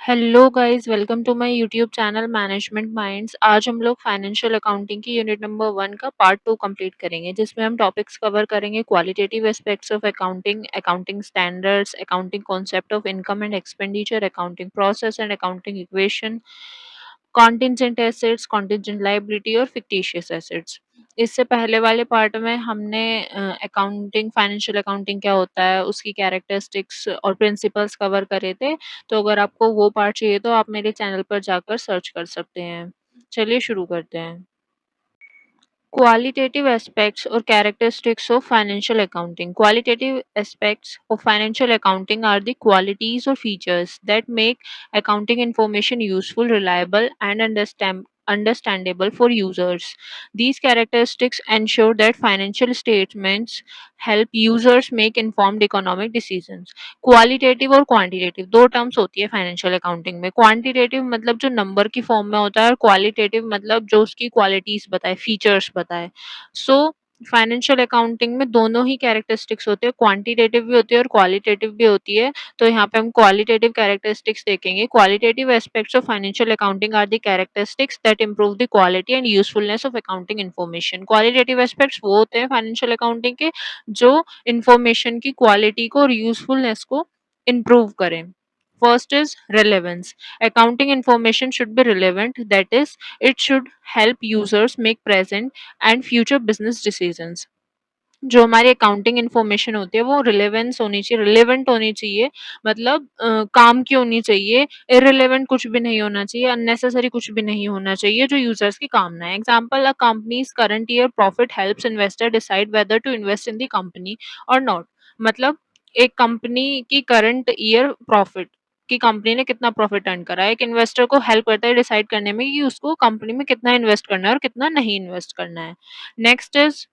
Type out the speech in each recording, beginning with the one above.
Hello guys, welcome to my YouTube channel management minds. आज हम लोग फाइनेंशियल अकाउंटिंग की यूनिट नंबर 1 का पार्ट 2 कंप्लीट करेंगे, जिसमें हम टॉपिक्स कवर करेंगे qualitative aspects of accounting, accounting standards, accounting concept of income and expenditure, accounting process and accounting equation, contingent assets, contingent liability और फिक्टिशियस एसेट्स। इससे पहले वाले पार्ट में हमने अकाउंटिंग फाइनेंशियल अकाउंटिंग क्या होता है, उसकी कैरेक्टरिस्टिक्स और प्रिंसिपल्स कवर करे थे। तो अगर आपको वो पार्ट चाहिए तो आप मेरे चैनल पर जाकर सर्च कर सकते हैं। चलिए शुरू करते हैं। Qualitative aspects or characteristics of financial accounting. Qualitative aspects of financial accounting are the qualities or features that make accounting information useful, reliable, and understandable for users. These characteristics ensure that financial statements help users make informed economic decisions. Qualitative और quantitative दो terms होती है financial accounting में। Quantitative मतलब जो number की form में होता है, और क्वालिटेटिव मतलब जो उसकी क्वालिटीज बताए, फीचर्स बताए। सो फाइनेंशियल अकाउंटिंग में दोनों ही कैरेक्टरिस्टिक्स होते हैं, क्वांटिटेटिव भी होती है और क्वालिटेटिव भी होती है। तो यहाँ पे हम क्वालिटेटिव कैरेक्टरिस्टिक्स देखेंगे। Qualitative aspects of financial accounting are the characteristics that improve the quality and usefulness of accounting information. Qualitative aspects वो होते हैं फाइनेंशियल अकाउंटिंग के जो इंफॉर्मेशन की क्वालिटी को और यूजफुलनेस को improve करें। First is relevance. Accounting information should be relevant, that is, it should help users make present and future business decisions. जो हमारी अकाउंटिंग इन्फॉर्मेशन होती है वो रिलेवेंस होनी चाहिए, रिलेवेंट होनी चाहिए, मतलब काम की होनी चाहिए। इररिलेवेंट कुछ भी नहीं होना चाहिए, अननेसेसरी कुछ भी नहीं होना चाहिए जो यूजर्स की काम ना है। Example, a company's current year profit helps investor decide whether to invest in the company और नॉट। मतलब एक कंपनी की करंट ईयर प्रॉफिट कि कंपनी ने कितना प्रॉफिट अर्न करा है, एक इन्वेस्टर को हेल्प करता है डिसाइड करने में कि उसको कंपनी में कितना इन्वेस्ट करना है और कितना नहीं इन्वेस्ट करना है। Next is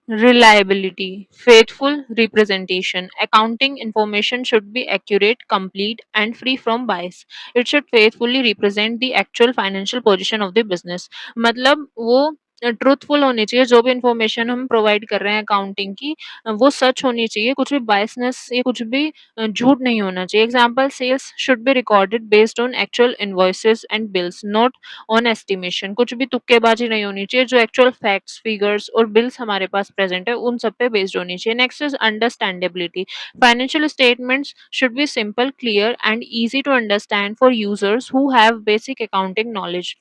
reliability, faithful representation. Accounting information should be accurate, complete, and free from bias. It should faithfully represent the actual financial position of the business. मतलब वो ट्रूथफुल होनी चाहिए, जो भी इंफॉर्मेशन हम प्रोवाइड कर रहे हैं अकाउंटिंग की, वो सच होनी चाहिए, कुछ भी बायसनेस या कुछ भी झूठ नहीं होना चाहिए। Example, sales should be recorded based on actual invoices and bills, not on estimation. कुछ भी तुक्केबाजी नहीं होनी चाहिए, जो एक्चुअल फैक्ट्स, फिगर्स और बिल्स हमारे पास प्रेजेंट है उन सब पे बेस्ड होनी चाहिए। Next is understandability. Financial statements should be simple, clear and easy to understand for users who have basic accounting knowledge.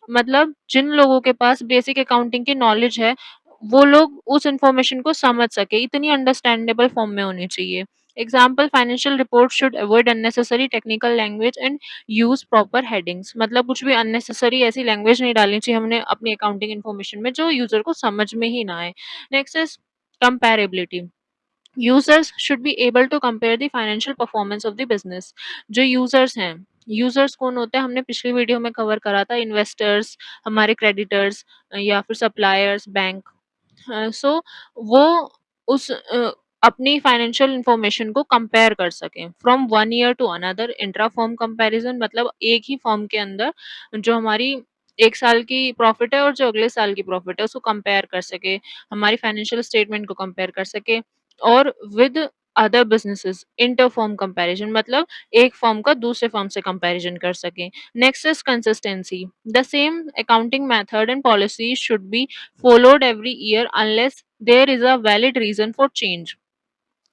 मतलब जिन लोगों के पास बेसिक अकाउंटिंग की नॉलेज है, वो लोग उस इंफॉर्मेशन को समझ सके, इतनी अंडरस्टैंडेबल फॉर्म में होनी चाहिए। Example, financial report should avoid unnecessary technical language and use proper headings. मतलब कुछ भी अननेसेसरी ऐसी लैंग्वेज नहीं डालनी चाहिए हमने अपनी अकाउंटिंग इन्फॉर्मेशन में जो यूजर को समझ में ही ना आए। Next is comparability. Users should be able to compare the financial performance of the business. जो यूजर्स हैं, यूजर्स कौन होते हैं, हमने पिछली वीडियो में कवर करा था, इन्वेस्टर्स, हमारे क्रेडिटर्स या फिर सप्लायर्स, बैंक। सो वो उस अपनी फाइनेंशियल इंफॉर्मेशन को कंपेयर कर सकें from one year to another. Intra firm comparison मतलब एक ही फर्म के अंदर जो हमारी एक साल की प्रॉफिट है और जो अगले साल की प्रॉफिट है उसको कंपेयर कर सके, हमारी फाइनेंशियल स्टेटमेंट को कंपेयर कर सके। और with other businesses, inter firm comparison मतलब एक फर्म का दूसरे फर्म से कंपैरिजन कर सके। Next is consistency. The same accounting method and policy should be followed every year unless there is a valid reason for change.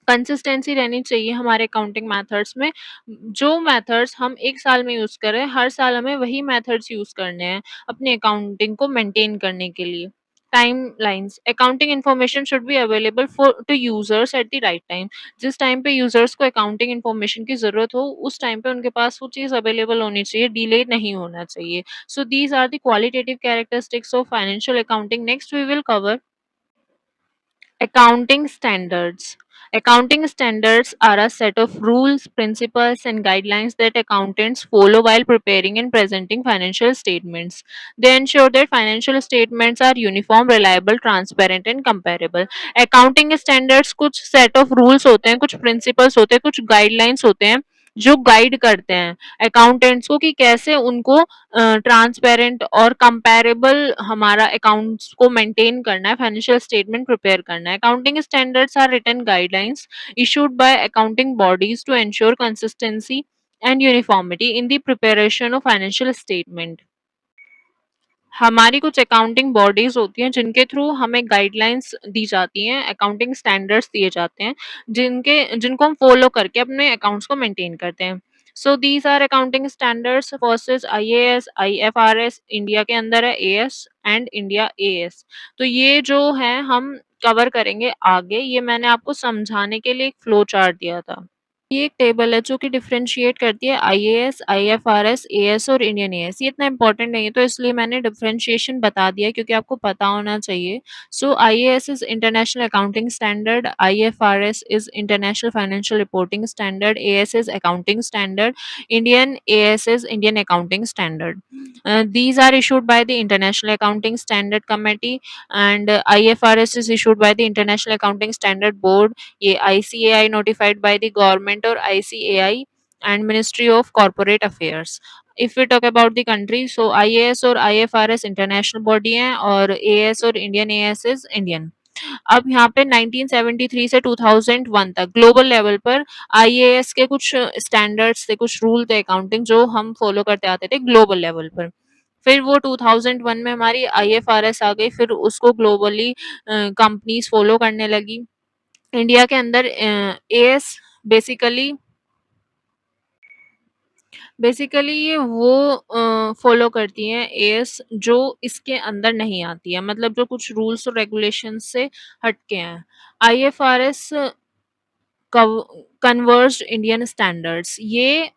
Consistency रहनी चाहिए हमारे अकाउंटिंग मेथड्स में। जो मेथड्स हम एक साल में यूज कर रहे हैं, हर साल हमें वही मेथड्स यूज करने हैं अपनी अकाउंटिंग को मेंटेन करने के लिए। Timeliness. Accounting information should be available for to users at the right time. जिस टाइम पे यूजर्स को अकाउंटिंग इन्फॉर्मेशन की जरूरत हो, उस टाइम पे उनके पास वो चीज अवेलेबल होनी चाहिए, डिले नहीं होना चाहिए। So these are the qualitative characteristics of financial accounting. Next we will cover accounting standards. Accounting standards are a set of rules, principles, and guidelines that accountants follow while preparing and presenting financial statements. They ensure that financial statements are uniform, reliable, transparent, and comparable. Accounting standards कुछ set of rules होते हैं, कुछ principles होते हैं, कुछ guidelines होते हैं जो गाइड करते हैं अकाउंटेंट्स को कि कैसे उनको ट्रांसपेरेंट और कंपैरेबल हमारा अकाउंट्स को मेंटेन करना है, फाइनेंशियल स्टेटमेंट प्रिपेयर करना है। Accounting standards are written guidelines issued by accounting bodies to ensure consistency, and uniformity in the preparation of financial statement. हमारी कुछ अकाउंटिंग बॉडीज होती हैं जिनके थ्रू हमें गाइडलाइंस दी जाती हैं, अकाउंटिंग स्टैंडर्ड्स दिए जाते हैं, जिनको हम फॉलो करके अपने अकाउंट्स को मेंटेन करते हैं। So these are accounting standards versus IAS, IFRS, India के अंदर है एएस एंड इंडिया एएस। तो ये जो है हम कवर करेंगे आगे, ये मैंने आपको समझाने के लिए एक फ्लो चार्ट दिया था। ये एक टेबल है जो कि डिफरेंशिएट करती है आईएएस, आईएफआरएस, एएस और इंडियन एएस। ये इतना इंपॉर्टेंट नहीं है तो इसलिए मैंने डिफरेंशिएशन बता दिया क्योंकि आपको पता होना चाहिए। So IAS is international accounting standard, IFRS is international financial reporting standard, AS is accounting standard, Indian AS is Indian accounting standard. These are issued by the International Accounting Standard Committee, and IFRS is issued by the International Accounting Standard Board. ये ICAI notified by the government or ICAI and Ministry of Corporate Affairs. If we talk about the country, so IAS और IFRS international body हैं और AS और Indian AS is Indian. अब यहाँ पे 1973 से 2001 तक ग्लोबल लेवल पर आईएएस के कुछ स्टैंडर्ड्स थे, कुछ रूल थे अकाउंटिंग जो हम फॉलो करते आते थे ग्लोबल लेवल पर. फिर वो 2001 में हमारी आईएफआरएस आ गई, फिर उसको ग्लोबली कंपनीज फॉलो करने लगी. इंडिया के अंदर एएस बेसिकली बेसिकली ये वो फॉलो करती हैं एएस जो इसके अंदर नहीं आती है, मतलब जो कुछ रूल्स और रेगुलेशंस से हटके हैं. आईएफआरएस कन्वर्ज्ड इंडियन स्टैंडर्ड्स, ये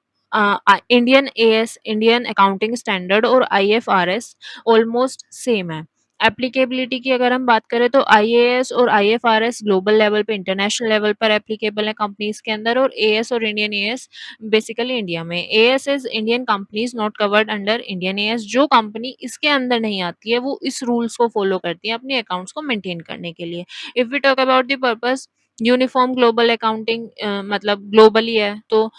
Indian as, Indian accounting standard और आईएफआरएस ऑलमोस्ट सेम है. एप्लीकेबिलिटी की अगर हम बात करें तो आईएएस और आईएफआरएस ग्लोबल लेवल पे, इंटरनेशनल लेवल पर एप्लीकेबल है कंपनीज के अंदर, और एएस और इंडियन एएस बेसिकली इंडिया में. As is Indian companies not covered under Indian as. जो कंपनी इसके अंदर नहीं आती है वो इस रूल्स को फॉलो करती है अपने अकाउंट्स को मेंटेन करने के लिए. If we talk about the purpose, uniform global accounting मतलब ग्लोबली है तो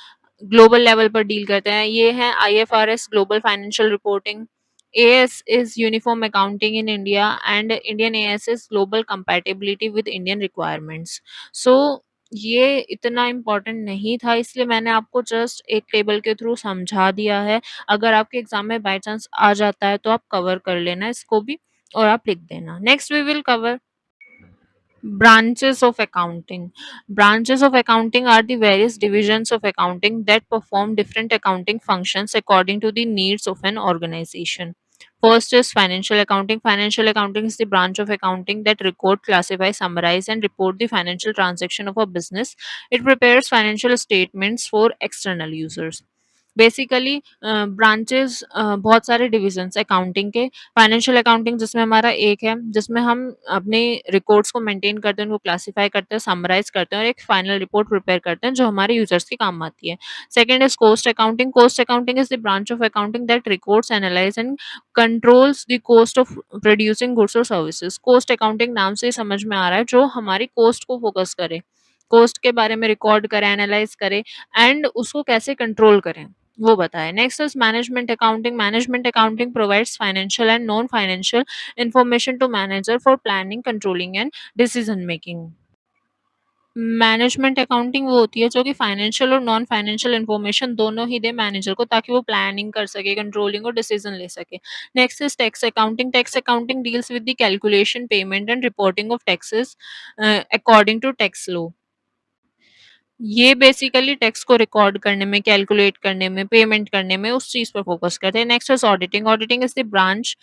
ग्लोबल लेवल पर डील करते हैं. ये है IFRS global financial reporting, AS is uniform accounting in India, and Indian AS is global compatibility with Indian requirements. So ये इतना इम्पोर्टेंट नहीं था इसलिए मैंने आपको जस्ट एक टेबल के थ्रू समझा दिया है. अगर आपके एग्जाम में बाय चांस आ जाता है तो आप कवर कर लेना इसको भी और आप लिख देना. Next we will cover branches of accounting. Branches of accounting are the various divisions of accounting that perform different accounting functions according to the needs of an organization. First is financial accounting. Financial accounting is the branch of accounting that record, classify, summarize, and report the financial transaction of a business. It prepares financial statements for external users. Basically branches बहुत सारे divisions accounting के. Financial accounting जिसमें हमारा एक है, जिसमें हम अपने रिकॉर्ड्स को मेंटेन करते हैं, उनको क्लासिफाई करते हैं, समराइज करते हैं और एक फाइनल रिपोर्ट प्रिपेयर करते हैं जो हमारे यूजर्स के काम आती है. Second is cost accounting. Cost accounting is the branch of accounting that records, analyse and controls the cost of producing goods और सर्विसेज. कॉस्ट अकाउंटिंग नाम से ही समझ में आ रहा है जो हमारी कॉस्ट को फोकस करे, कॉस्ट के बारे में रिकॉर्ड करे, एनालाइज करे एंड उसको कैसे कंट्रोल करें वो बताएं. Next is management accounting. Management accounting provides financial and non financial information to manager for planning, controlling and decision making. Management accounting वो होती है जो कि फाइनेंशियल और नॉन फाइनेंशियल इंफॉर्मेशन दोनों ही दे मैनेजर को ताकि वो प्लानिंग कर सके, कंट्रोलिंग और डिसीजन ले सके. Next is tax accounting. Tax accounting deals with the calculation, payment and reporting of taxes according to tax law. ये बेसिकली टैक्स को रिकॉर्ड करने में, कैलकुलेट करने में, पेमेंट करने में उस चीज़ पर फोकस करते हैं. Next is auditing. Auditing is the branch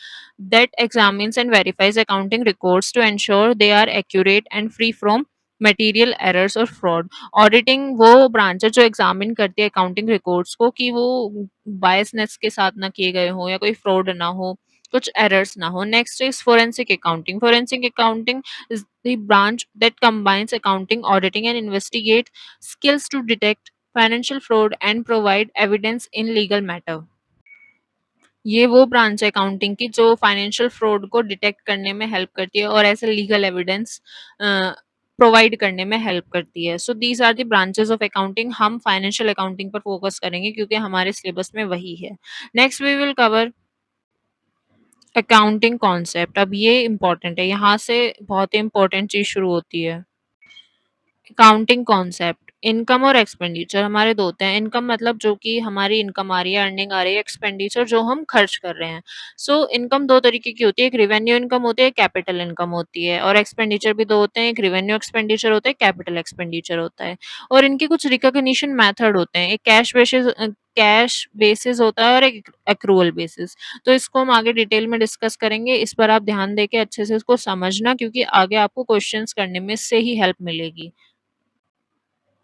that examines and verifies accounting records to ensure they are accurate and free from material errors और फ्रॉड. ऑडिटिंग वो ब्रांच है जो एग्जामिन करती है अकाउंटिंग रिकॉर्ड्स को कि वो बायसनेस के साथ ना किए गए हो या कोई फ्रॉड ना हो, कुछ एरर्स ना हो. Next is forensic accounting. Forensic accounting is the branch that combines accounting, auditing, and investigate skills to detect financial fraud and provide evidence in legal matter. ये वो ब्रांच है अकाउंटिंग की जो फाइनेंशियल फ्रॉड को detect करने में help करती है और ऐसे लीगल एविडेंस प्रोवाइड करने में हेल्प करती है. So these are the branches of accounting. हम फाइनेंशियल अकाउंटिंग पर फोकस करेंगे क्योंकि हमारे सिलेबस में वही है. Next we will cover accounting concept. अब ये इंपॉर्टेंट है, यहाँ से बहुत ही इंपॉर्टेंट चीज शुरू होती है. Accounting concept. इनकम और एक्सपेंडिचर हमारे 2 होते हैं। इनकम मतलब जो कि हमारी इनकम आ रही है, अर्निंग आ रही है, एक्सपेंडिचर जो हम खर्च कर रहे हैं। सो इनकम 2 तरीके की होती है, एक रेवेन्यू इनकम होती है, एक कैपिटल इनकम होती है और एक्सपेंडिचर भी 2 होते हैं, एक रेवेन्यू एक्सपेंडिचर होता है, एक कैपिटल एक्सपेंडिचर होता है। और इनके कुछ रिकॉग्निशन मेथड होते हैं, एक कैश बेसिस होता है और एक एक्रूअल बेसिस। तो इसको हम आगे डिटेल में डिस्कस करेंगे, इस पर आप ध्यान देके अच्छे से इसको समझना क्योंकि आगे आपको क्वेश्चंस करने में इससे ही हेल्प मिलेगी।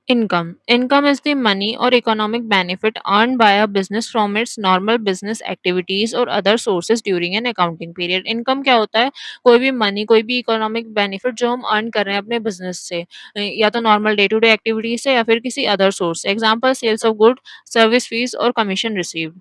Income. Income is the money or economic benefit earned by a business from its normal business activities or other sources during an accounting period. Income क्या होता है? कोई भी मनी, कोई भी इकोनॉमिक बेनिफिट जो हम अर्न कर रहे हैं अपने बिजनेस से, या तो normal day to day activities से या फिर किसी अदर सोर्स से। Example sales of good, service fees और commission received.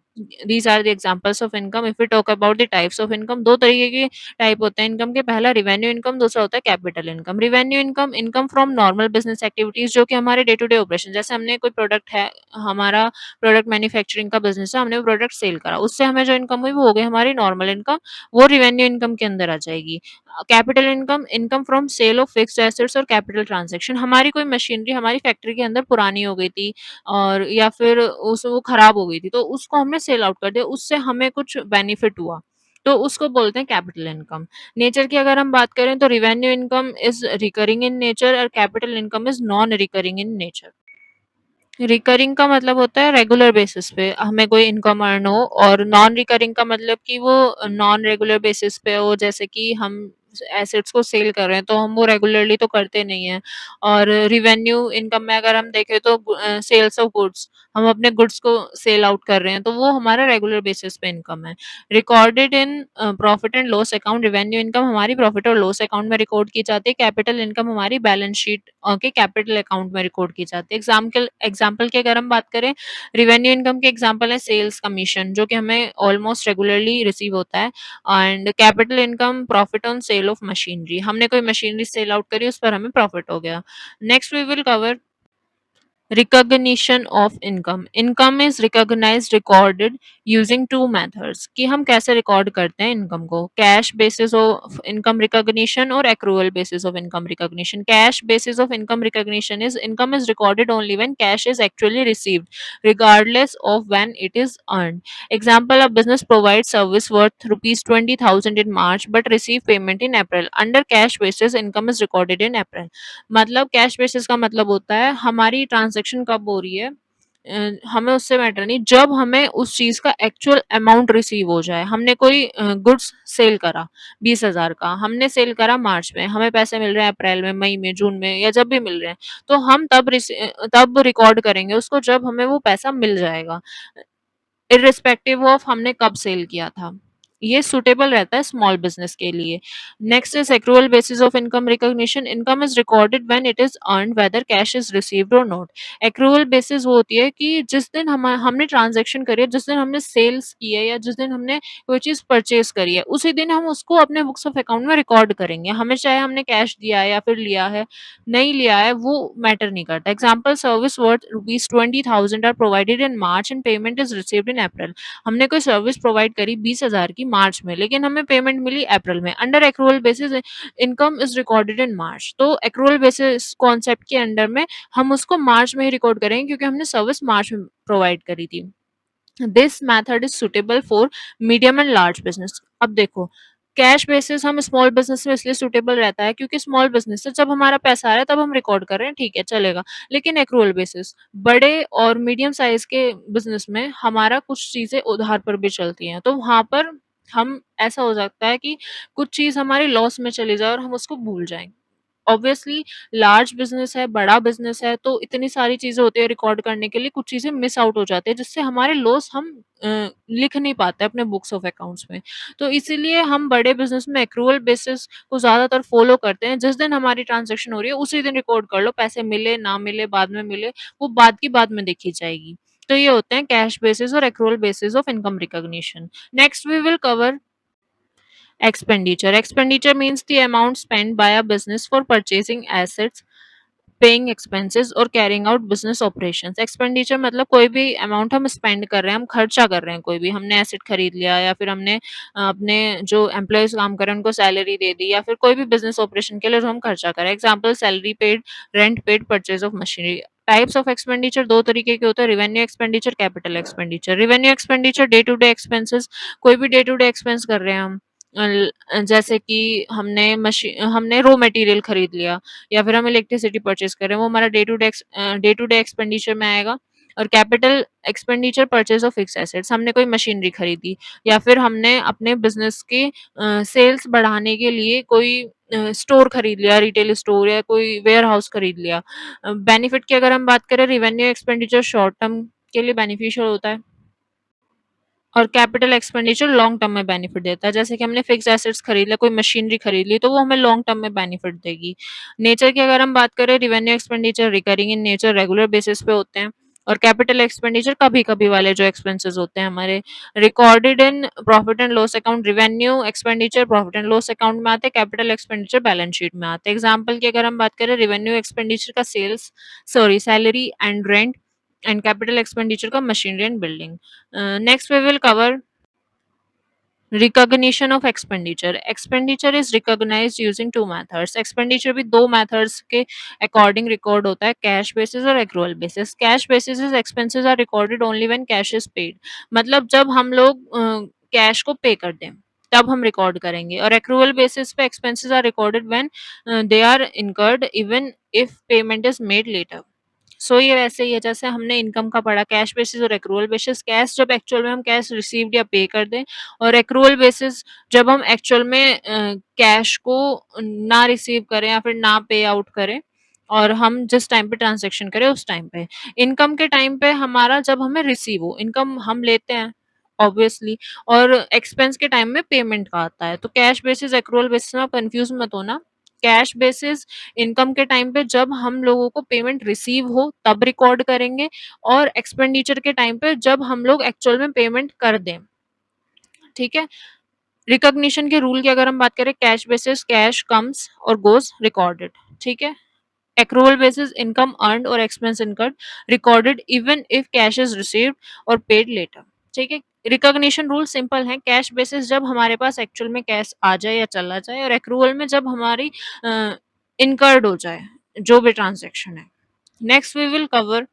These are the examples of income. If we talk about the types of income, दो तरीके के टाइप होते हैं इनकम के। पहला रिवेन्यू इनकम, दूसरा होता है capital income. Revenue income, income from normal business activities जो कि हमारे डे टू डे ऑपरेशन, जैसे हमने कोई प्रोडक्ट है, हमारा प्रोडक्ट मैन्युफैक्चरिंग का बिजनेस है, हमने वो प्रोडक्ट सेल करा, उससे हमें जो इनकम हुई वो हो गई हमारी नॉर्मल इनकम, वो रिवेन्यू इनकम के अंदर आ जाएगी। Capital income, income from sale of fixed assets और कैपिटल ट्रांजेक्शन। हमारी कोई मशीनरी हमारी फैक्ट्री के अंदर पुरानी हो गई थी और या फिर उस वो खराब हो गई थी, तो उसको हमने सेल आउट कर दिया, उससे हमें कुछ बेनिफिट हुआ, तो उसको बोलते हैं कैपिटल इनकम। नेचर की अगर हम बात करें तो revenue income is recurring in nature और capital income is non recurring in nature. Recurring का मतलब होता है रेगुलर बेसिस पे हमें कोई इनकम अर्न हो, और नॉन रिकरिंग का मतलब कि वो नॉन रेगुलर बेसिस पे हो, जैसे कि हम एसेट्स को सेल कर रहे हैं तो हम वो रेगुलरली तो करते नहीं हैं। और रिवेन्यू इनकम में अगर हम देखें तो सेल्स ऑफ गुड्स, हम अपने गुड्स को सेल आउट कर रहे हैं तो वो हमारा रेगुलर बेसिस पे इनकम है। Recorded in profit and loss account, revenue income हमारी प्रॉफिट और लॉस अकाउंट में रिकॉर्ड की जाती है। कैपिटल इनकम हमारी बैलेंस शीट के कैपिटल अकाउंट में रिकॉर्ड की जाती है। एग्जाम्पल एग्जाम्पल की अगर हम बात करें, रिवेन्यू इनकम के एग्जाम्पल है सेल्स कमीशन जो कि हमें ऑलमोस्ट रेगुलरली रिसीव होता है। And capital income profit on sale of machinery, हमने कोई मशीनरी सेल आउट करी उस पर हमें प्रॉफिट हो गया। Next we will cover recognition of income. Income is recognized recorded using two methods, कि हम कैसे रिकॉर्ड करते हैं इनकम को, cash basis of income recognition और accrual basis of income recognition. Cash basis of income recognition income is recorded only when cash is actually received regardless of when it is earned. Example, a business provides service worth rupees 20,000 in March but receive payment in April. Under cash basis income is recorded in April. मतलब cash basis का मतलब होता है हमारी transaction कब हो रही है, हमें उससे मैटर नहीं, जब हमें उस चीज का एक्चुअल अमाउंट रिसीव हो जाए। हमने कोई गुड्स सेल करा 20,000 का, हमने सेल करा मार्च में, हमें पैसे मिल रहे हैं अप्रैल में, मई में, जून में या जब भी मिल रहे हैं, तो हम तब रिकॉर्ड करेंगे उसको जब हमें वो पैसा मिल जाएगा, इर्रिस्पेक्टिव ऑफ हमने कब सेल किया था। ये सुटेबल रहता है स्मॉल बिजनेस के लिए। Next is accrual basis of income recognition. Income is recorded when it is earned whether cash is received और नॉट। एक्रूअल बेसिस वो होती है कि जिस दिन हमने ट्रांजैक्शन करी है, जिस दिन हमने सेल्स की है या जिस दिन हमने कोई चीज परचेज करी है, उसी दिन हम उसको अपने बुक्स ऑफ अकाउंट में रिकॉर्ड करेंगे, हमें चाहे हमने कैश दिया है या फिर लिया है, नहीं लिया है, वो मैटर नहीं करता। Example, service worth rupees 20,000 are provided in March and payment is received in April. हमने कोई सर्विस प्रोवाइड करी 20,000 की मार्च में, लेकिन हमें पेमेंट मिली अप्रैल में। Under accrual basis income is recorded in March. तो एक्रूअल बेसिस कॉन्सेप्ट के अंडर में हम उसको मार्च में ही रिकॉर्ड करेंगे क्योंकि हमने सर्विस मार्च में प्रोवाइड करी थी। This method is suitable for medium and large business. अब देखो, कैश बेसिस हम स्मॉल बिजनेस में इसलिए सुटेबल रहता है क्योंकि स्मॉल बिजनेस से जब हमारा पैसा आ रहा है तब हम रिकॉर्ड कर रहे हैं, ठीक है चलेगा। लेकिन एक्रूअल बेसिस बड़े और मीडियम साइज के बिजनेस में हमारा कुछ चीजें उधार पर भी चलती हैं, तो वहां पर हम ऐसा हो सकता है कि कुछ चीज हमारी लॉस में चली जाए और हम उसको भूल जाएं। ऑब्वियसली लार्ज बिजनेस है, बड़ा बिजनेस है, तो इतनी सारी चीजें होती है रिकॉर्ड करने के लिए, कुछ चीजें मिस आउट हो जाती है जिससे हमारे लॉस हम लिख नहीं पाते अपने बुक्स ऑफ अकाउंट्स में। तो इसीलिए हम बड़े बिजनेस में एक्रूअल बेसिस को ज्यादातर फॉलो करते हैं। जिस दिन हमारी ट्रांजेक्शन हो रही है उसी दिन रिकॉर्ड कर लो, पैसे मिले ना मिले बाद में मिले, वो बाद की बाद में देखी जाएगी। तो ये होते हैं कैश बेसिस और accrual basis of income recognition. Next we will cover expenditure. Expenditure means the amount spent by a business for purchasing assets, paying expenses और carrying out business operations. Expenditure मतलब कोई भी अमाउंट हम spend कर रहे हैं, हम खर्चा कर रहे हैं, कोई भी हमने एसेट खरीद लिया या फिर हमने अपने जो एम्प्लॉयज काम कर रहे हैं उनको सैलरी दे दी, या फिर कोई भी बिजनेस ऑपरेशन के लिए जो हम खर्चा करें। Example, salary paid, rent paid, purchase of machinery. Types of expenditure दो तरीके के होते हैं, revenue expenditure, capital expenditure. Revenue expenditure day to day expenses, कोई भी डे टू डे एक्सपेंस कर रहे हैं हम, जैसे कि हमने रॉ मटेरियल खरीद लिया या फिर हम इलेक्ट्रिसिटी परचेज कर रहे हैं, वो हमारा डे टू डे एक्सपेंडिचर में आएगा। और capital expenditure purchase of fix assets, हमने कोई मशीनरी खरीदी या फिर हमने अपने बिजनेस के सेल्स बढ़ाने के लिए कोई स्टोर खरीद लिया, रिटेल स्टोर या कोई वेयर हाउस खरीद लिया। बेनिफिट की अगर हम बात करें, रेवेन्यू एक्सपेंडिचर शॉर्ट टर्म के लिए बेनिफिशियल होता है और कैपिटल एक्सपेंडिचर लॉन्ग टर्म में बेनिफिट देता है। जैसे कि हमने फिक्स एसेट्स खरीद लिया, कोई मशीनरी खरीद ली, तो वो हमें लॉन्ग टर्म में बेनिफिट देगी। नेचर की अगर हम बात करें, revenue expenditure recurring in nature, regular basis पे होते हैं। और कैपिटल एक्सपेंडिचर कभी-कभी वाले जो एक्सपेंसेस होते हैं हमारे, recorded in profit and loss account. Revenue expenditure profit and loss account में आते हैं, कैपिटल एक्सपेंडिचर बैलेंस शीट में आते हैं। एग्जांपल की अगर हम बात करें, रेवेन्यू एक्सपेंडिचर का salary and rent, and capital expenditure का machinery and building. Next we will cover recognition of expenditure. Expenditure is recognized using two methods. Expenditure भी दो मेथड्स के अकॉर्डिंग रिकॉर्ड होता है, कैश बेसिस और accrual basis. Cash basis expenses are recorded only when cash is paid, मतलब जब हम लोग कैश को पे कर दें तब हम रिकॉर्ड करेंगे। और एक्रूअल बेसिस पे expenses are recorded when they are incurred even if payment is made later. So ये वैसे ही है जैसे हमने इनकम का पढ़ा, कैश बेसिस और एक्रूअल बेसिस। कैश जब एक्चुअल में हम कैश रिसीव्ड या पे कर दें, और एक्रूअल बेसिस जब हम एक्चुअल में कैश को ना रिसीव करें या फिर ना पे आउट करें और हम जिस टाइम पे ट्रांजेक्शन करें उस टाइम पे। इनकम के टाइम पे हमारा जब हमें रिसीव हो, इनकम हम लेते हैं ऑब्वियसली, और एक्सपेंस के टाइम में पेमेंट का आता है। तो कैश बेसिस एक्रूअल बेसिस में आप कंफ्यूज मत होना। कैश बेसिस इनकम के टाइम पे जब हम लोगों को पेमेंट रिसीव हो तब रिकॉर्ड करेंगे, और एक्सपेंडिचर के टाइम पे जब हम लोग एक्चुअल में पेमेंट कर दें। ठीक है। रिकॉग्निशन के रूल की अगर हम बात करें, कैश बेसिस कैश कम्स और गोज रिकॉर्डेड। ठीक है। एक्रूअल बेसिस इनकम अर्न्ड और expense incurred recorded even if cash is received और पेड लेटर। ठीक है। रिकॉग्निशन रूल सिंपल है, कैश बेसिस जब हमारे पास एक्चुअल में कैश आ जाए या चला जाए, और एक्रूअल में जब हमारी इनकर्ड हो जाए जो भी ट्रांजेक्शन है। Next we will cover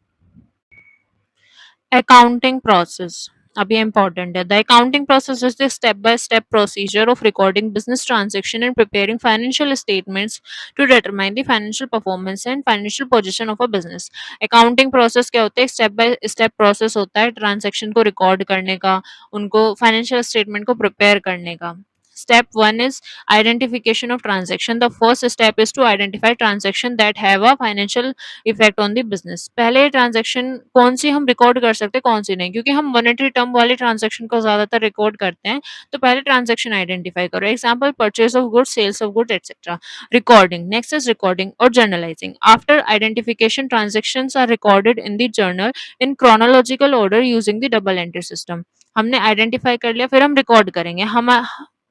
accounting process. अब ये important है। The accounting process is the step-by-step procedure of recording business transaction and preparing financial statements to determine the financial performance and financial position of a business. Accounting process क्या होता है? Step by step process होता है transaction को record करने का, उनको financial statement को prepare करने का। Step 1 is identification of transaction. The first step is to identify transaction that have a financial effect on the business. पहले ट्रांजैक्शन कौन सी हम रिकॉर्ड कर सकते हैं, कौन सी नहीं, क्योंकि हम मॉनेटरी टर्म वाले ट्रांजैक्शन को ज्यादातर रिकॉर्ड करते हैं। तो पहले ट्रांजैक्शन आइडेंटिफाई करो। Example, purchase of goods, sales of goods etcetera. Recording, next is recording और journalising. After identification, transactions are recorded in the journal in chronological order using the double entry system. हमने identify कर लिया, फिर हम record करेंगे।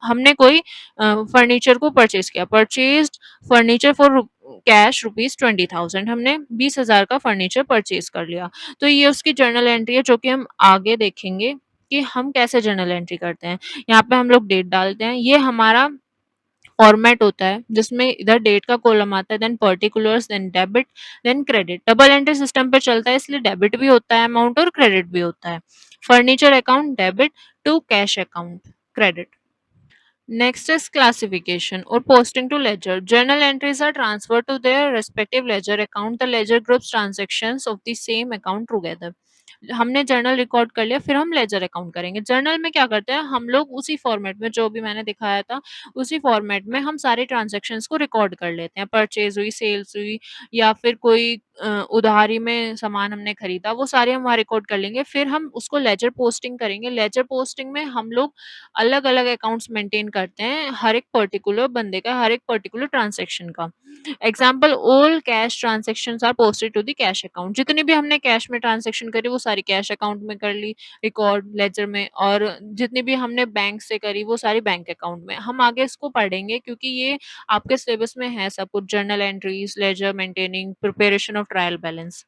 हमने कोई furniture को परचेज किया, परचेज्ड फर्नीचर फॉर कैश ₹20,000, हमने 20,000 का फर्नीचर परचेज कर लिया। तो ये उसकी जर्नल एंट्री है, जो कि हम आगे देखेंगे कि हम कैसे जर्नल एंट्री करते हैं। यहाँ पे हम लोग डेट डालते हैं, ये हमारा फॉर्मेट होता है जिसमें इधर डेट का कॉलम आता है, then particulars, then debit, then credit. Double entry system पे चलता है, इसलिए डेबिट भी होता है अमाउंट और क्रेडिट भी होता है। Furniture account debit to cash account credit. Next is classification or posting to ledger. Journal entries are transferred to their respective ledger account. The ledger groups transactions of the same account together. हमने journal record कर लिया, फिर हम ledger account करेंगे। Journal में क्या करते हैं हम लोग, उसी फॉर्मेट में जो भी मैंने दिखाया था, उसी फॉर्मेट में हम सारे ट्रांजैक्शंस को रिकॉर्ड कर लेते हैं। परचेज हुई, सेल्स हुई, या फिर कोई उधारी में सामान हमने खरीदा, वो सारे हम वहाँ रिकॉर्ड कर लेंगे। फिर हम उसको लेजर पोस्टिंग करेंगे। लेजर पोस्टिंग में हम लोग अलग-अलग अकाउंट्स मेंटेन करते हैं, हर एक पर्टिकुलर बंदे का, हर एक पर्टिकुलर ट्रांजैक्शन का। Example, all cash transactions are posted to the cash account. जितनी भी हमने कैश में ट्रांजैक्शन करी वो सारी कैश अकाउंट में कर ली रिकॉर्ड लेजर में, और जितनी भी हमने बैंक से करी वो सारी बैंक अकाउंट में। हम आगे इसको पढ़ेंगे क्योंकि ये आपके सिलेबस में है सब कुछ, journal entries, ledger maintaining, preparation of trial balance.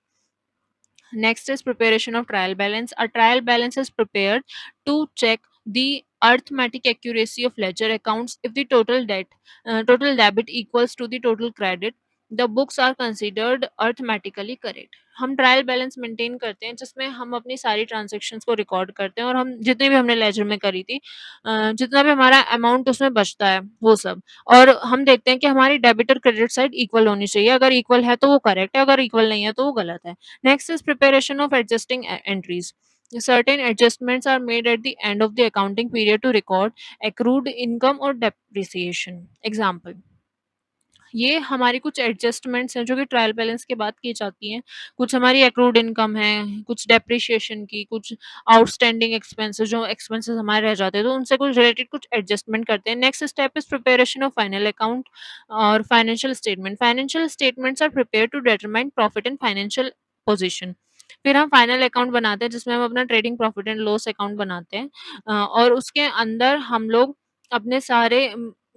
Next is preparation of trial balance. A trial balance is prepared to check the arithmetic accuracy of ledger accounts. If the total debit equals to the total credit, the books are considered arithmetically correct. हम trial balance maintain करते हैं जिसमें हम अपनी सारी transactions को record करते हैं और हम जितनी भी हमने लेजर में करी थी जितना भी हमारा अमाउंट उसमें बचता है वो सब। और हम देखते हैं कि हमारी डेबिट और क्रेडिट साइड इक्वल होनी चाहिए, अगर इक्वल है तो वो करेक्ट है, अगर इक्वल नहीं है तो वो गलत है। Next is preparation of adjusting entries. Certain adjustments are made at the end of the accounting period to record accrued income or depreciation. Example, ये हमारी कुछ एडजस्टमेंट्स हैं जो कि ट्रायल बैलेंस के बाद की जाती हैं। कुछ हमारी एक्रूड इनकम है, कुछ डेप्रिसिएशन की, कुछ आउटस्टैंडिंग एक्सपेंसेस जो एक्सपेंसेस हमारे रह जाते हैं, तो उनसे कुछ रिलेटेड कुछ एडजस्टमेंट करते हैं। Next step is preparation of final account और financial statement. Financial statements are prepared to determine profit and financial position. फिर हम फाइनल अकाउंट बनाते हैं जिसमें हम अपना trading profit and loss account बनाते हैं और उसके अंदर हम लोग अपने सारे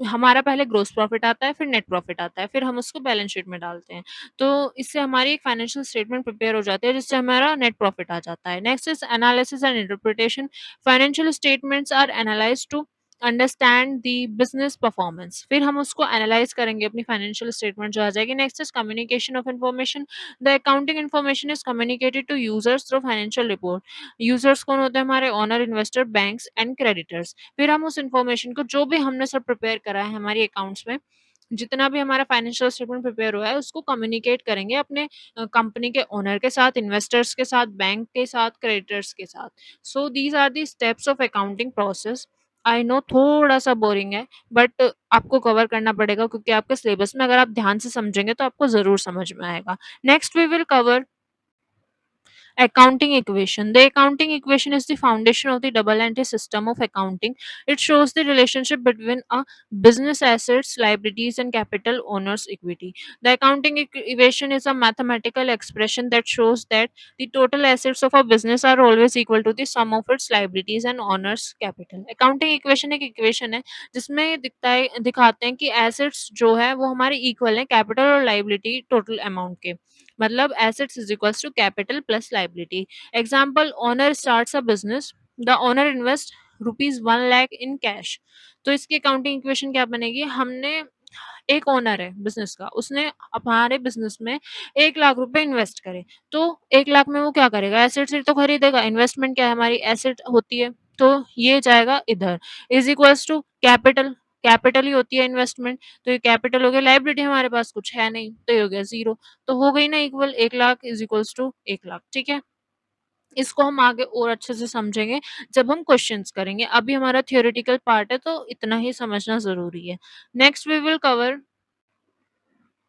हमारा पहले ग्रॉस प्रॉफिट आता है, फिर नेट प्रॉफिट आता है, फिर हम उसको बैलेंस शीट में डालते हैं। तो इससे हमारी एक फाइनेंशियल स्टेटमेंट प्रिपेयर हो जाती है जिससे हमारा नेट प्रॉफिट आ जाता है। Next is analysis and interpretation. Financial statements are analysed to understand the business performance. फिर हम उसको एनालाइज़ करेंगे, अपनी फाइनेंशियल स्टेटमेंट जो आ जाएगी। Next is communication of information. The accounting information is communicated to users through financial report. Users कौन होते हैं? हमारे owner, investor, banks and creditors. फिर हम उस इन्फॉर्मेशन को जो भी हमने सब प्रिपेयर करा है हमारी अकाउंट्स में, जितना भी हमारा फाइनेंशियल स्टेटमेंट प्रिपेयर हुआ है उसको कम्युनिकेट करेंगे अपने कंपनी के ओनर के साथ, इन्वेस्टर्स के साथ, बैंक के साथ, क्रेडिटर्स के साथ। So these are the steps of accounting process. I know थोड़ा सा बोरिंग है बट आपको कवर करना पड़ेगा क्योंकि आपके सिलेबस में अगर आप ध्यान से समझेंगे तो आपको ज़रूर समझ में आएगा। Next we will cover accounting equation. The accounting equation is the foundation of the double entry system of accounting. It shows the relationship between a business assets, liabilities, and capital owner's equity. The accounting equation is a mathematical expression that shows that the total assets of a business are always equal to the sum of its liabilities and owner's capital. Accounting equation एक equation है जिसमें ये दिखाते हैं कि assets जो है वो हमारे equal है capital और liability total amount के। मतलब assets is equals to capital plus liability. Example, owner starts a business, the owner invests rupees 1 lakh in cash. तो इसकी अकाउंटिंग इक्वेशन क्या बनेगी? हमने एक ओनर है बिजनेस का, उसने हमारे बिजनेस में 1 लाख रुपए इन्वेस्ट करे, तो 1 लाख में वो क्या करेगा? एसेट ही तो खरीदेगा। इन्वेस्टमेंट क्या है? हमारी एसेट होती है, तो ये जाएगा इधर is equals to capital. Capital ही होती है इन्वेस्टमेंट, तो ये कैपिटल हो गया। लाइबिलिटी हमारे पास कुछ है नहीं, तो ये हो गया जीरो। तो हो गई ना equal, 1 lakh is equals to 1 lakh. ठीक है, इसको हम आगे और अच्छे से समझेंगे जब हम क्वेश्चंस करेंगे। अभी हमारा थियोरेटिकल पार्ट है तो इतना ही समझना जरूरी है। Next we will cover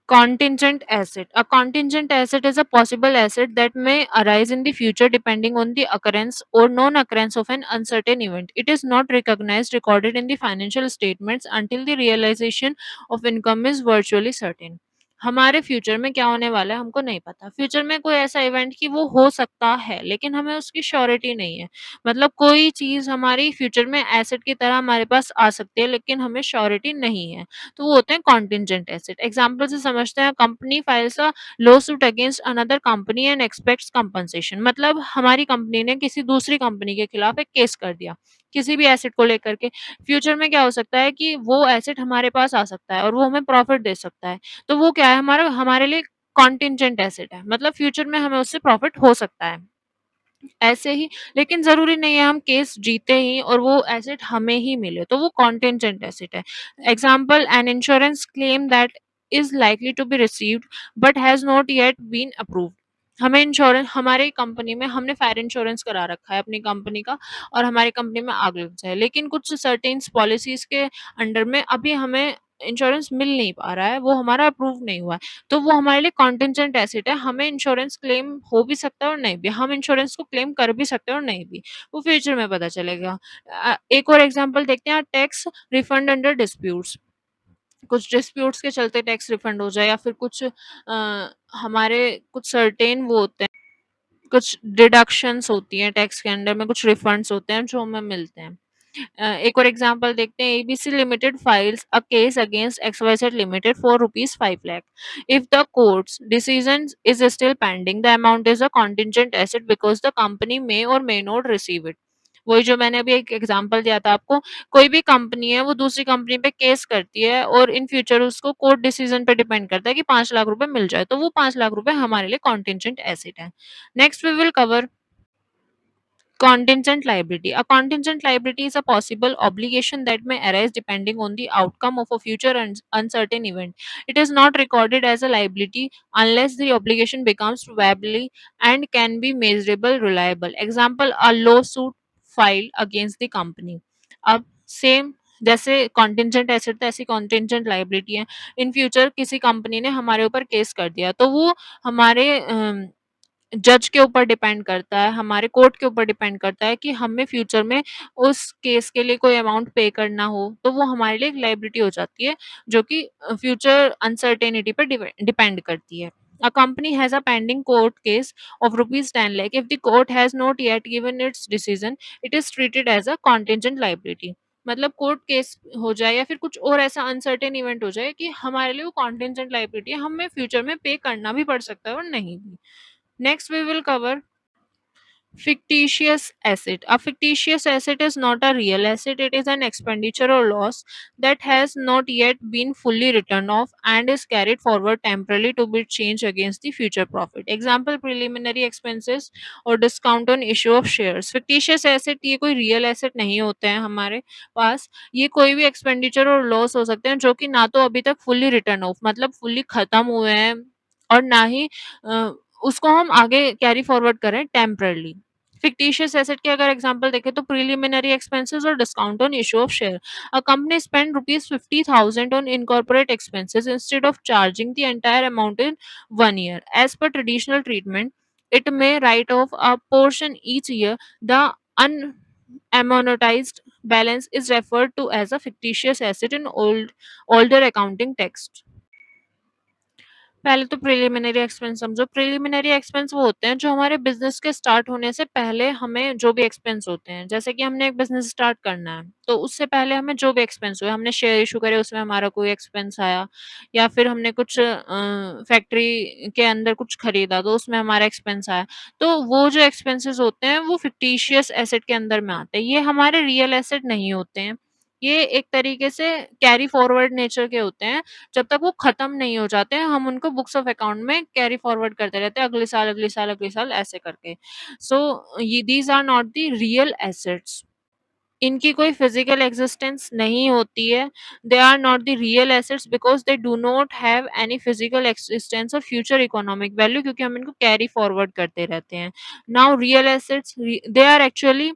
contingent asset. A contingent asset is a possible asset that may arise in the future depending on the occurrence or non-occurrence of an uncertain event. It is not recognized, recorded in the financial statements until the realization of income is virtually certain. हमारे future में क्या होने वाला है हमको नहीं पता। Future में कोई ऐसा इवेंट कि वो हो सकता है लेकिन हमें उसकी श्योरिटी नहीं है। मतलब कोई चीज़ हमारी फ्यूचर में एसेट की तरह हमारे पास आ सकती है लेकिन हमें श्योरिटी नहीं है। तो वो होते हैं कॉन्टिजेंट एसेट। एग्जाम्पल से समझते हैं, company files a law suit against another company and aspects compensation. मतलब हमारी कंपनी ने किसी दूसरी कंपनी के खिलाफ एक केस कर दिया किसी भी एसेट को लेकर के। फ्यूचर में क्या हो सकता है कि वो एसेट हमारे पास आ सकता है और वो हमें प्रॉफिट दे सकता है। तो वो क्या है? हमारा हमारे लिए कॉन्टिजेंट एसेट है, मतलब फ्यूचर में हमें उससे प्रॉफिट हो सकता है। ऐसे ही, लेकिन ज़रूरी नहीं है हम केस जीते ही और वो एसेट हमें ही मिले, तो वो कॉन्टिजेंट एसेट है। Example, an insurance claim that is likely to be received but has not yet been approved. हमें इंश्योरेंस, हमारे कंपनी में हमने फायर इंश्योरेंस करा रखा है अपनी कंपनी का और हमारी कंपनी में आग लग जाए, लेकिन कुछ सर्टेन्स पॉलिसीज के अंडर में अभी हमें इंश्योरेंस मिल नहीं पा रहा है, वो हमारा अप्रूव नहीं हुआ है। तो वो हमारे लिए कॉन्टिजेंट एसेट है, हमें इंश्योरेंस क्लेम हो भी सकता है और नहीं भी, हम इंश्योरेंस को क्लेम कर भी सकते हैं और नहीं भी, वो फ्यूचर में पता चलेगा। एक और एग्जांपल देखते हैं, टैक्स रिफंड अंडर डिस्प्यूट्स। कुछ डिस्प्यूट्स के चलते टैक्स रिफंड हो जाए या फिर कुछ हमारे कुछ सर्टेन वो होते हैं, कुछ डिडक्शंस होती हैं टैक्स के अंडर में, कुछ रिफंड्स होते हैं जो हमें मिलते हैं। एक और एग्जांपल देखते हैं, ABC limited files a case against XYZ limited for rupees 5 lakh. If the court's decision is still pending the amount is a contingent asset because the company may or may not receive it. वही जो मैंने अभी एक example दिया था आपको, कोई भी कंपनी है वो दूसरी कंपनी पे केस करती है और इन फ्यूचर उसको कोर्ट डिसीजन पे डिपेंड करता है कि 5 लाख रुपए मिल जाए, तो वो 5 लाख रुपए हमारे लिए कॉन्टिजेंट एसेट है। Next we will cover contingent liability. A contingent liability is a possible obligation that may arise depending on the outcome of a future uncertain event. It is not recorded as a liability unless the obligation becomes probably and can be measurable reliable. Example, a lawsuit filed against the company. अब same जैसे contingent asset था ऐसी contingent liability है। In future किसी company ने हमारे ऊपर case कर दिया तो वो हमारे जज के ऊपर डिपेंड करता है, हमारे कोर्ट के ऊपर डिपेंड करता है कि हमें फ्यूचर में उस केस के लिए कोई अमाउंट पे करना हो, तो वो हमारे लिए एक लायबिलिटी हो जाती है, जो कि फ्यूचर अनसर्टेनिटी पे डिपेंड करती है। A company has a pending court case of rupees 10 lakh. If the court has not yet given its decision, it is treated as a contingent liability. मतलब कोर्ट केस हो जाए या फिर कुछ और ऐसा अनसर्टेन इवेंट हो जाए कि हमारे लिए वो कॉन्टिजेंट लायबिलिटी है, हमें फ्यूचर में पे करना भी पड़ सकता है और नहीं भी। Next, we will cover fictitious asset. A fictitious asset is not a real asset, it is an expenditure or loss that has not yet been fully written off and is carried forward temporarily to be changed against the future profit. Example, preliminary expenses or discount on issue of shares. Fictitious asset ये कोई real asset नहीं होते हैं हमारे पास, ये कोई भी expenditure और loss हो सकते हैं जो कि ना तो अभी तक fully written off मतलब fully खत्म हुए हैं और ना ही उसको हम आगे कैरी फॉरवर्ड करें टेम्परली। fictitious asset के अगर एग्जांपल देखें तो preliminary expenses और discount on issue of share. A company spent rupees 50,000 on incorporate expenses instead of charging the entire amount in 1 year. As per traditional treatment, it may write off a portion each year. The unamortized balance is referred to as a fictitious asset in older accounting text. पहले तो preliminary expense समझो। Preliminary expense वो होते हैं जो हमारे business के start होने से पहले हमें जो भी एक्सपेंस होते हैं। जैसे कि हमने एक बिज़नेस स्टार्ट करना है, तो उससे पहले हमें जो भी एक्सपेंस हुए, हमने शेयर इश्यू करे उसमें हमारा कोई एक्सपेंस आया या फिर हमने कुछ फैक्ट्री के अंदर कुछ खरीदा तो उसमें हमारा एक्सपेंस आया। तो वो जो एक्सपेंसेस होते हैं वो फ़िक्टिशियस एसेट के अंदर में आते हैं। ये हमारे रियल एसेट नहीं होते हैं। ये एक तरीके से कैरी फॉरवर्ड नेचर के होते हैं। जब तक वो खत्म नहीं हो जाते हैं हम उनको बुक्स ऑफ अकाउंट में कैरी फॉरवर्ड करते रहते हैं अगले साल अगले साल अगले साल ऐसे करके। सो ये these are not the real assets. इनकी कोई फिजिकल एग्जिस्टेंस नहीं होती है। They are not the real assets because they do not have any physical existence और फ्यूचर इकोनॉमिक वैल्यू, क्योंकि हम इनको कैरी फॉरवर्ड करते रहते हैं। Now real assets they are actually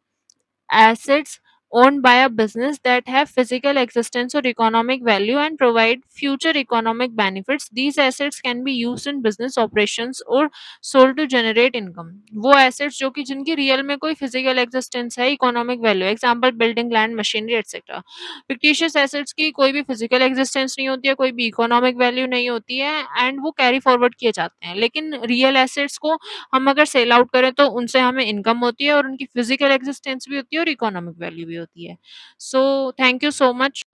assets owned by a business that have physical existence or economic value and provide future economic benefits. These assets can be used in business operations or sold to generate income. वो assets जो कि जिनकी real में कोई physical existence है, economic value, example building, land, machinery, etc. fictitious assets की कोई भी physical existence नहीं होती है, कोई भी economic value नहीं होती है and वो carry forward किए जाते हैं। लेकिन real assets को हम अगर सेल आउट करें तो उनसे हमें इनकम होती है और उनकी फिजिकल एग्जिस्टेंस भी होती है और इकोनॉमिक वैल्यू भी होती है। So thank you so much.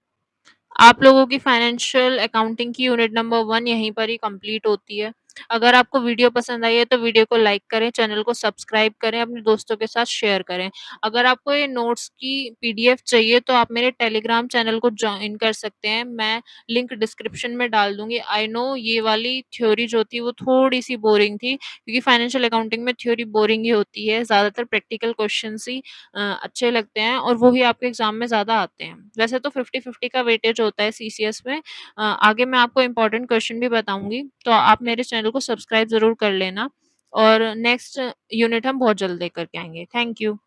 आप लोगों की फाइनेंशियल अकाउंटिंग की यूनिट नंबर 1 यहीं पर ही कंप्लीट होती है। अगर आपको वीडियो पसंद आई है तो वीडियो को लाइक करें, चैनल को सब्सक्राइब करें, अपने दोस्तों के साथ शेयर करें। अगर आपको ये नोट्स की पीडीएफ चाहिए तो आप मेरे टेलीग्राम चैनल को जॉइन कर सकते हैं। मैं लिंक डिस्क्रिप्शन में डाल दूँगी। आई नो ये वाली थ्योरी जो थी वो थोड़ी-सी बोरिंग थी, क्योंकि फाइनेंशियल अकाउंटिंग में थ्योरी बोरिंग ही होती है। ज़्यादातर प्रैक्टिकल क्वेश्चन्स ही अच्छे लगते हैं और वो ही आपके एग्ज़ाम में ज़्यादा आते हैं। वैसे तो 50-50 का वेटेज होता है सीसीएस में। आगे मैं आपको इम्पोर्टेंट क्वेश्चन भी बताऊँगी, तो आप मेरे चैनल को सब्सक्राइब ज़रूर कर लेना और नेक्स्ट यूनिट हम बहुत जल्द लेकर के आएँगे। Thank you.